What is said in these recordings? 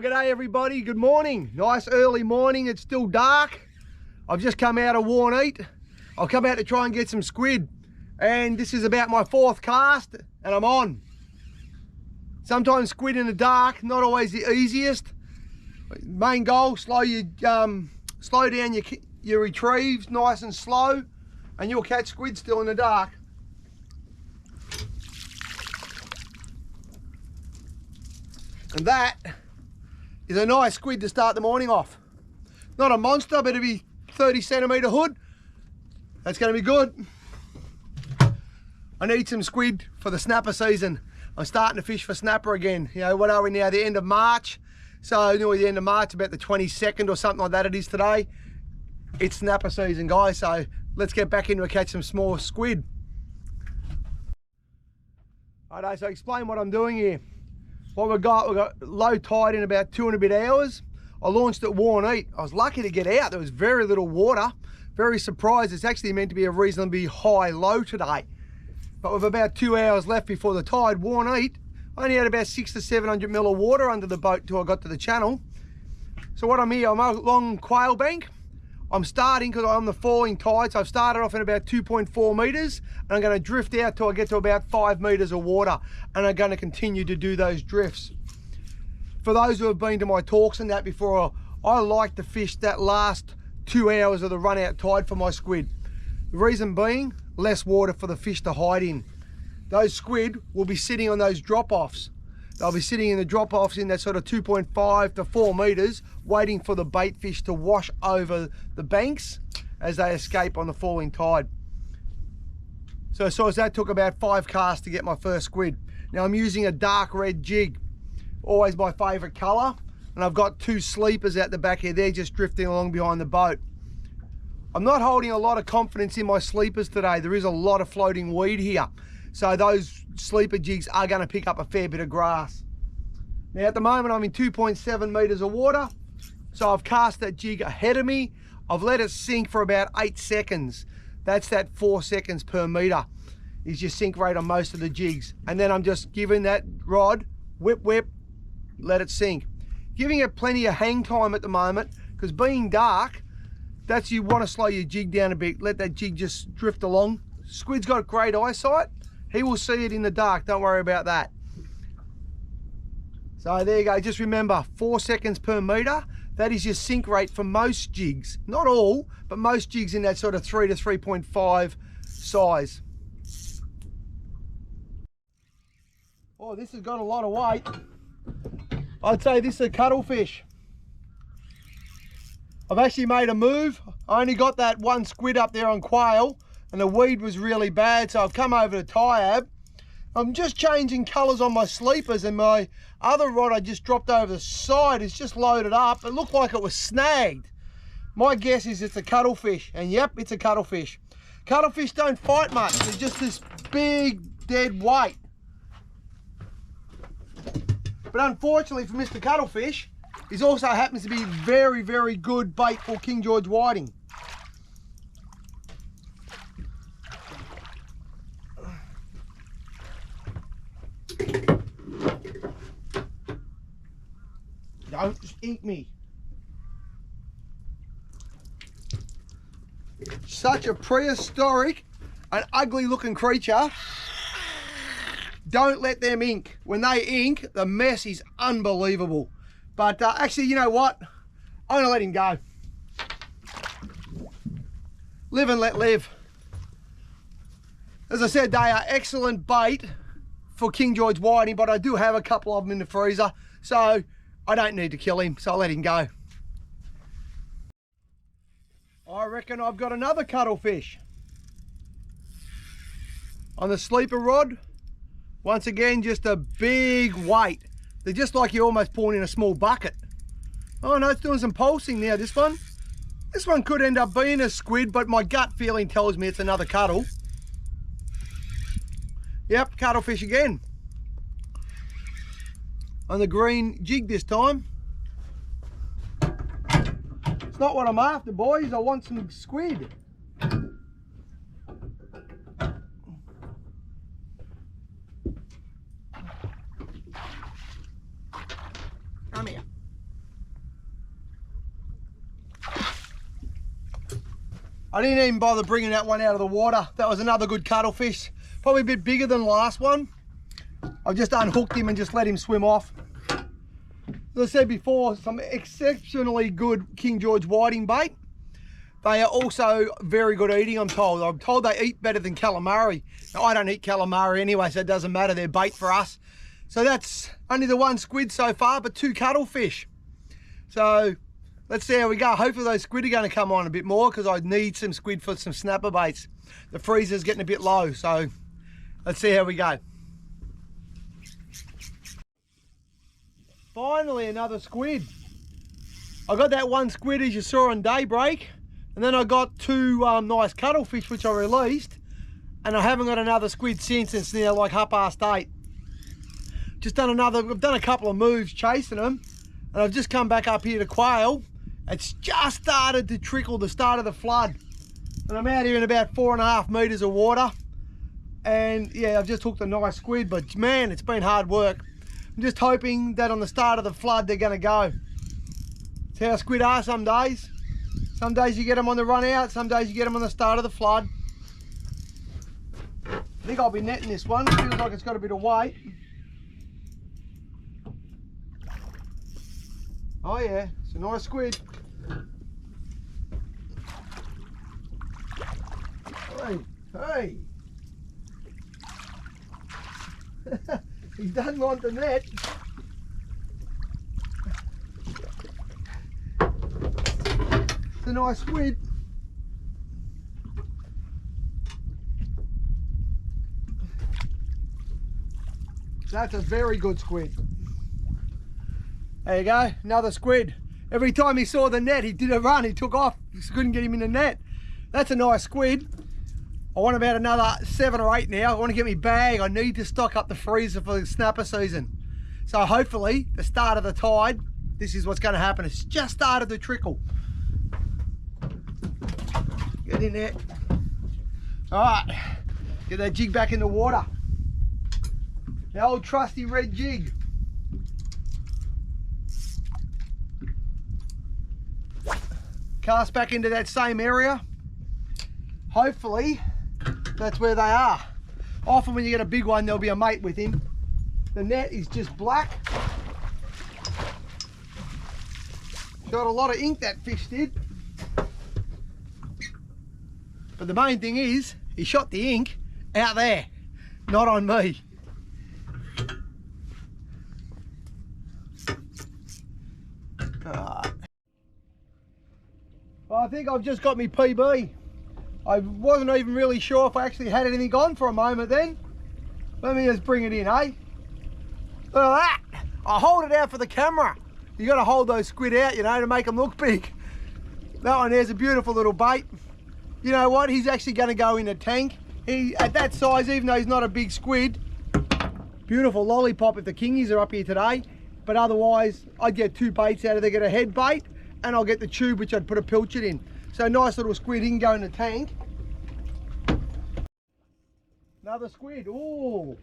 g'day everybody, good morning. Nice early morning, it's still dark. I've just come out of Warn Eat. I've come out to try and get some squid. And this is about my 4th cast and I'm on. Sometimes squid in the dark, not always the easiest. Main goal, slow down your retrieves nice and slow and you'll catch squid still in the dark. And that is a nice squid to start the morning off. Not a monster, but it'll be 30cm hood. That's going to be good. I need some squid for the snapper season. I'm starting to fish for snapper again. You know, what are we now? The end of March. So nearly the end of March, about the 22nd or something like that it is today. It's snapper season, guys. So let's get back into it, catch some small squid. Alright, so explain what I'm doing here. What we've got low tide in about 2 and a bit hours. I launched at Warn Eat. I was lucky to get out. There was very little water. Very surprised. It's actually meant to be a reasonably high low today. But with about 2 hours left before the tide, Warn Eat, I only had about 600 to 700 mil of water under the boat until I got to the channel. So what I'm here, I'm along Quail Bank. I'm starting, because I'm on the falling tide, so I've started off at about 2.4 metres, and I'm going to drift out till I get to about 5 metres of water, and I'm going to continue to do those drifts. For those who have been to my talks and that before, I like to fish that last 2 hours of the run out tide for my squid. The reason being, less water for the fish to hide in. Those squid will be sitting on those drop-offs. They'll be sitting in the drop-offs in that sort of 2.5 to 4 metres, waiting for the bait fish to wash over the banks as they escape on the falling tide. So that took about 5 casts to get my first squid. Now I'm using a dark red jig, always my favourite colour, and I've got 2 sleepers out the back here. They're just drifting along behind the boat. I'm not holding a lot of confidence in my sleepers today. There is a lot of floating weed here. So those sleeper jigs are going to pick up a fair bit of grass. Now at the moment I'm in 2.7 metres of water. So I've cast that jig ahead of me. I've let it sink for about 8 seconds. That's that 4 seconds per metre is your sink rate on most of the jigs. And then I'm just giving that rod, whip, whip, let it sink. Giving it plenty of hang time at the moment, because being dark, that's you want to slow your jig down a bit. Let that jig just drift along. Squid's got great eyesight. He will see it in the dark, don't worry about that. So there you go, just remember 4 seconds per metre. That is your sink rate for most jigs. Not all, but most jigs in that sort of 3 to 3.5 size. Oh, this has got a lot of weight. I'd say this is a cuttlefish. I've actually made a move. I only got that 1 squid up there on quail, and the weed was really bad, so I've come over to Tyab. I'm just changing colours on my sleepers, and my other rod I just dropped over the side is just loaded up. It looked like it was snagged. My guess is it's a cuttlefish, and yep, it's a cuttlefish. Cuttlefish don't fight much. They're just this big dead weight. But unfortunately for Mr. Cuttlefish, he also happens to be very, very good bait for King George whiting. Don't just eat me. Such a prehistoric and ugly looking creature. Don't let them ink. When they ink, the mess is unbelievable. But actually, you know what? I'm gonna let him go. Live and let live. As I said, they are excellent bait for King George whiting, but I do have a couple of them in the freezer, so I don't need to kill him, so I'll let him go. I reckon I've got another cuttlefish. On the sleeper rod, once again, just a big weight. They're just like you're almost pouring in a small bucket. Oh no, it's doing some pulsing now, this one. This one could end up being a squid, but my gut feeling tells me it's another cuttle. Yep, cuttlefish again. On the green jig this time. It's not what I'm after, boys. I want some squid. Come here. I didn't even bother bringing that one out of the water. That was another good cuttlefish. Probably a bit bigger than the last one. I've just unhooked him and just let him swim off. As I said before, some exceptionally good King George whiting bait. They are also very good eating, I'm told. I'm told they eat better than calamari. Now, I don't eat calamari anyway, so it doesn't matter. They're bait for us. So that's only the one squid so far, but 2 cuttlefish. So let's see how we go. Hopefully those squid are going to come on a bit more because I need some squid for some snapper baits. The freezer's getting a bit low, so let's see how we go. Finally, another squid. I got that one squid as you saw on daybreak, and then I got 2 nice cuttlefish which I released, and I haven't got another squid since. It's now like 8:30. I've done a couple of moves chasing them, and I've just come back up here to quail. It's just started to trickle, the start of the flood, and I'm out here in about 4.5 meters of water, and yeah, I've just hooked a nice squid, but man, it's been hard work. I'm just hoping that on the start of the flood they're going to go. It's how squid are some days. Some days you get them on the run out, some days you get them on the start of the flood. I think I'll be netting this one. It feels like it's got a bit of weight. Oh yeah, it's a nice squid. Hey, hey. He doesn't want the net. It's a nice squid. That's a very good squid. There you go, another squid. Every time he saw the net, he did a run, he took off. Just couldn't get him in the net. That's a nice squid. I want about another 7 or 8 now. I want to get me bag. I need to stock up the freezer for the snapper season. So hopefully, the start of the tide, this is what's going to happen. It's just started to trickle. Get in there. All right, get that jig back in the water. The old trusty red jig. Cast back into that same area. Hopefully, that's where they are. Often when you get a big one, there'll be a mate with him. The net is just black. Got a lot of ink, that fish did. But the main thing is, he shot the ink out there, not on me. I think I've just got me PB. I wasn't even really sure if I actually had anything on for a moment then. Let me just bring it in, eh? Look at that. I hold it out for the camera. You got to hold those squid out, you know, to make them look big. That one there's a beautiful little bait. You know what? He's actually going to go in a tank. He, at that size, even though he's not a big squid, beautiful lollipop if the kingies are up here today. But otherwise, I'd get 2 baits out of there. Get a head bait, and I'll get the tube, which I'd put a pilchard in. So nice little squid, he can go in the tank. Another squid, ooh.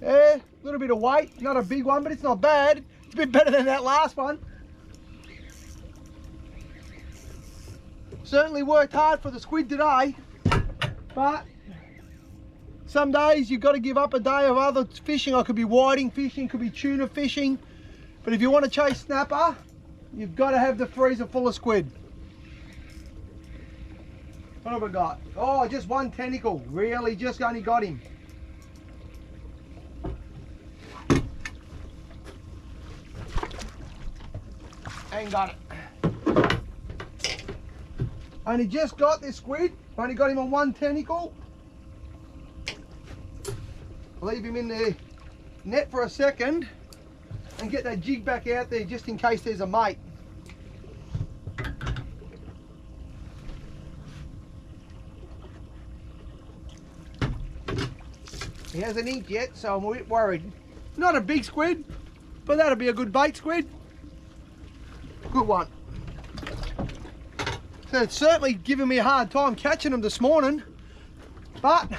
Yeah, a little bit of weight, not a big one, but it's not bad. It's a bit better than that last one. Certainly worked hard for the squid today, but some days you've got to give up a day of other fishing. I could be whiting fishing, could be tuna fishing, but if you want to chase snapper, you've got to have the freezer full of squid. What have I got? Oh, just one tentacle. Really, just only got him. And got it. Only just got this squid. Only got him on one tentacle. Leave him in the net for a second and get that jig back out there just in case there's a mate. He hasn't inked yet, so I'm a bit worried. Not a big squid, but that'll be a good bait squid. Good one. So it's certainly giving me a hard time catching them this morning, but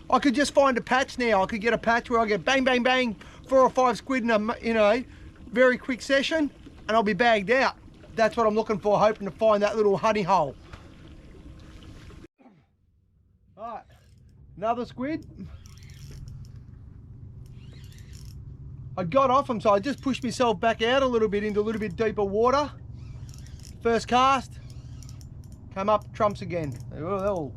I could just find a patch now. I could get a patch where I get bang, bang, bang, 4 or 5 squid in a very quick session, and I'll be bagged out. That's what I'm looking for, hoping to find that little honey hole. Another squid. I got off him, so I just pushed myself back out a little bit into a little bit deeper water. First cast, come up, trumps again. Oh,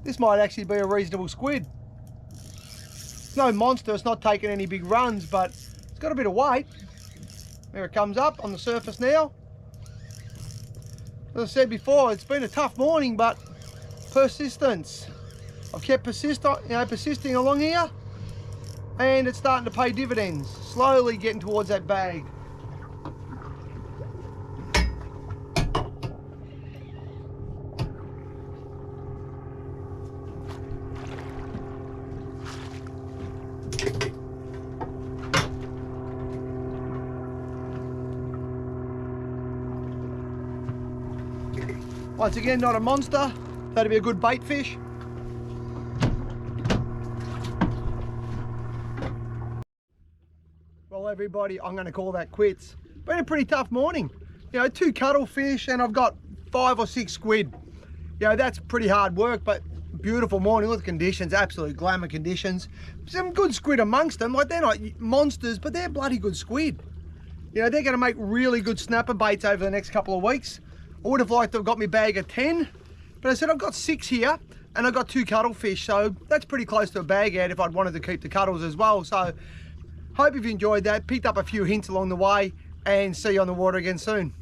this might actually be a reasonable squid. It's no monster, it's not taking any big runs, but it's got a bit of weight. There it comes up on the surface now. As I said before, it's been a tough morning, but persistence. I've kept persisting along here, and it's starting to pay dividends. Slowly getting towards that bag. Once again, not a monster. That'd be a good bait fish. Well, everybody, I'm going to call that quits. Been a pretty tough morning. You know, 2 cuttlefish and I've got 5 or 6 squid. You know, that's pretty hard work, but beautiful morning. Look at the conditions, absolute glamour conditions. Some good squid amongst them. Like, they're not monsters, but they're bloody good squid. You know, they're going to make really good snapper baits over the next couple of weeks. I would have liked to have got my bag of 10, but I said I've got 6 here and I've got 2 cuttlefish, so that's pretty close to a bag out if I'd wanted to keep the cuttles as well. So hope you've enjoyed that, picked up a few hints along the way, and see you on the water again soon.